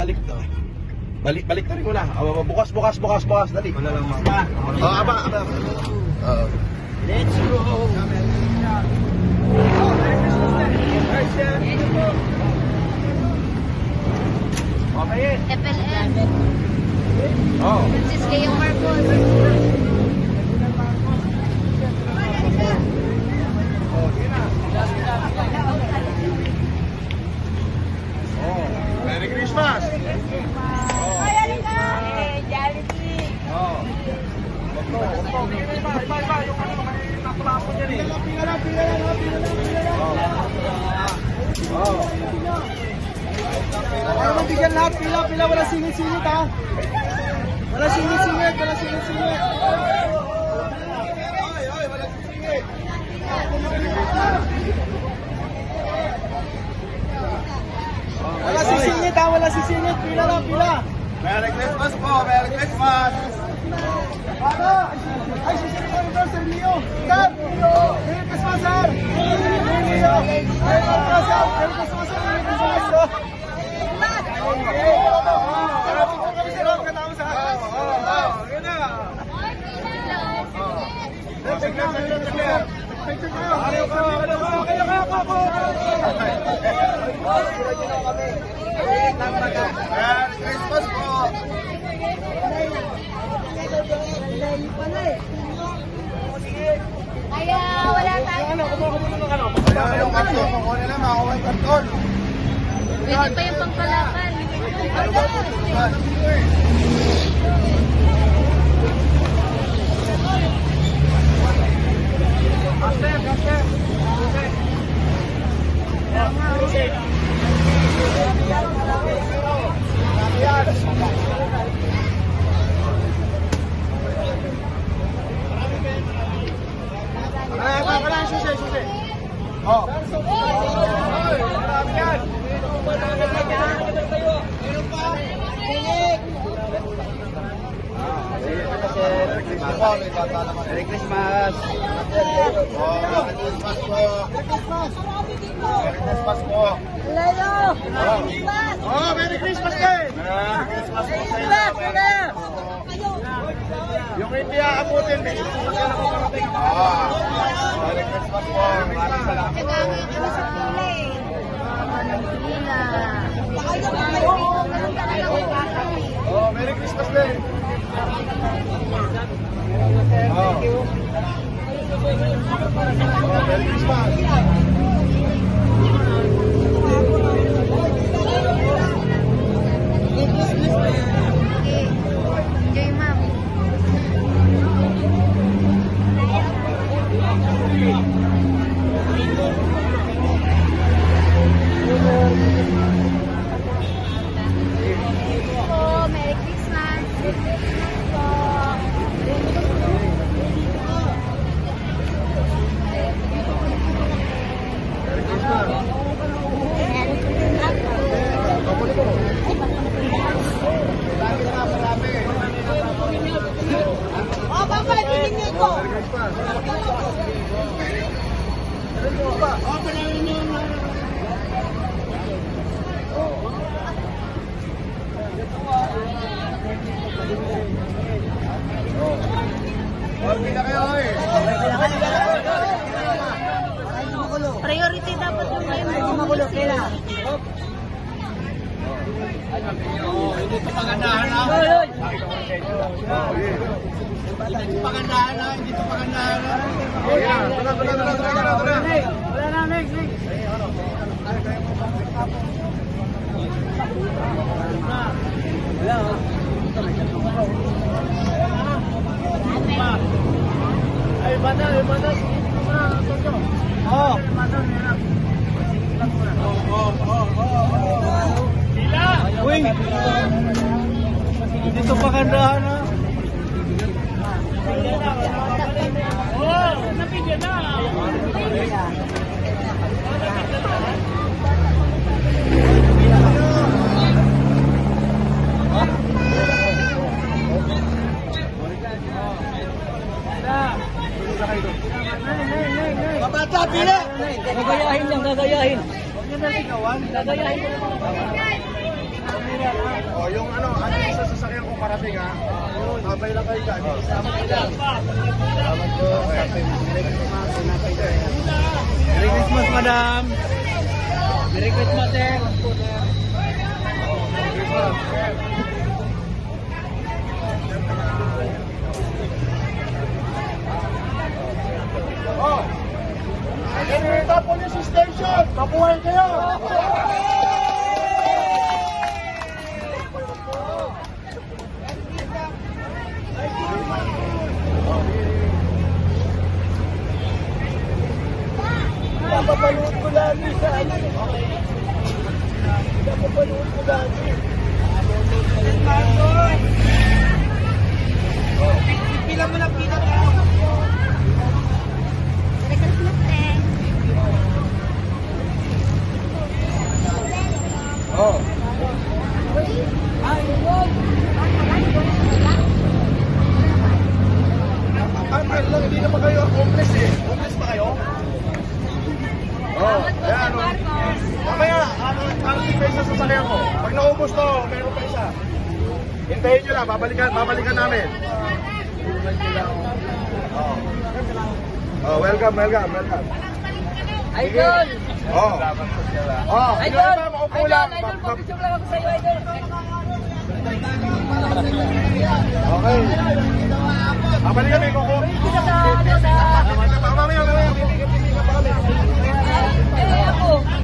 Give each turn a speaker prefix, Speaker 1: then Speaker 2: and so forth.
Speaker 1: balik to. Balik na rin mo na. Bukas, dali.
Speaker 2: Wala lang mama.
Speaker 1: Aba.
Speaker 2: Let's go.
Speaker 3: FLM.
Speaker 1: Oh.
Speaker 3: Francis Gayong Marcos.
Speaker 1: Merry Christmas!
Speaker 3: Jollibee.
Speaker 2: Para mabigyan lahat, pila, wala singit-singit ha. Wala singit-singit.
Speaker 1: Wala sisingit.
Speaker 2: Wala sisingit, pila lang, pila.
Speaker 1: Merry Christmas po! Merry Christmas!
Speaker 2: Ay, sisingit ko rin Sir Leo. Sir, Merry Christmas, sir. Merry Leo. Merry Christmas, sir. Merry Christmas, sir. Merry Christmas. Parating ko kami, sir. Katama sa akin. Yun na. Picture kayo.
Speaker 1: Merry Christmas po!
Speaker 3: Kaya wala tayo.
Speaker 1: Kaya yung karton, kukunin na, makuha yung karton.
Speaker 3: Pwede pa yung pangkalakan.
Speaker 2: Susi.
Speaker 1: Oh.
Speaker 2: Merry Christmas.
Speaker 1: Merry Christmas po! Merry Christmas po!
Speaker 3: Lalo.
Speaker 2: Oh, Merry Christmas din.
Speaker 1: Merry Christmas po sa inyo!
Speaker 2: Yung hindi aabutin, may ito sa kailangan ko parating.
Speaker 1: Merry Christmas po! Maraming salamat po!
Speaker 3: Kami sa kulay.
Speaker 2: Oh, Merry Christmas din.
Speaker 1: Oh.
Speaker 2: Merry Christmas.
Speaker 3: Enjoy, ma'am. Merry Christmas. Oh, Papa, tingin ko.
Speaker 1: Hindi na kayo eh!
Speaker 3: Priority dapat yung kayo.
Speaker 2: Magulo, kailan? Hindi ito pagandahan na. Hindi ito pagandahan na.
Speaker 1: Oh, yeah. Tara.
Speaker 2: Wala na, next. Ay, bandal. Oh. Uy! Dito pagandahan na. Oh, napigyan na. Babata, pila! Gagayahin lang, gagayahin. Huwag nyo na ligawan. Gagayahin lang.
Speaker 1: Oh, yung ano yung sa sasakyan ko parating ha. Sabay lang kayo dyan.
Speaker 2: Salamat po. Merry Christmas, madam. Merry Christmas, sir.
Speaker 1: Oh! Ganito police station! Mabuhay kayo!
Speaker 2: Napapanood ko lagi sa ano. Napapanood ko lagi. Pila mo na pila ka.
Speaker 3: Merry Christmas, eh.
Speaker 1: Oh! Ano lang, hindi naman kayo homeless eh. Homeless ba kayo? Oh, ayan o. Mamaya, karating kayo sa sasakyan ko. Pag naubos to, meron pa isa. Hintayin nyo lang, babalikan namin. Oh. Oh, welcome.
Speaker 2: Idol!
Speaker 1: Oh. Oh,
Speaker 2: Idol!
Speaker 1: Idol, maupo lang.
Speaker 2: Picture lang ako sa'yo, Idol.
Speaker 1: Okay. Babalik kami, Coco.
Speaker 2: Kita sa ano sa...
Speaker 1: Mamaya. Pipili ka pa kami.
Speaker 2: Ako.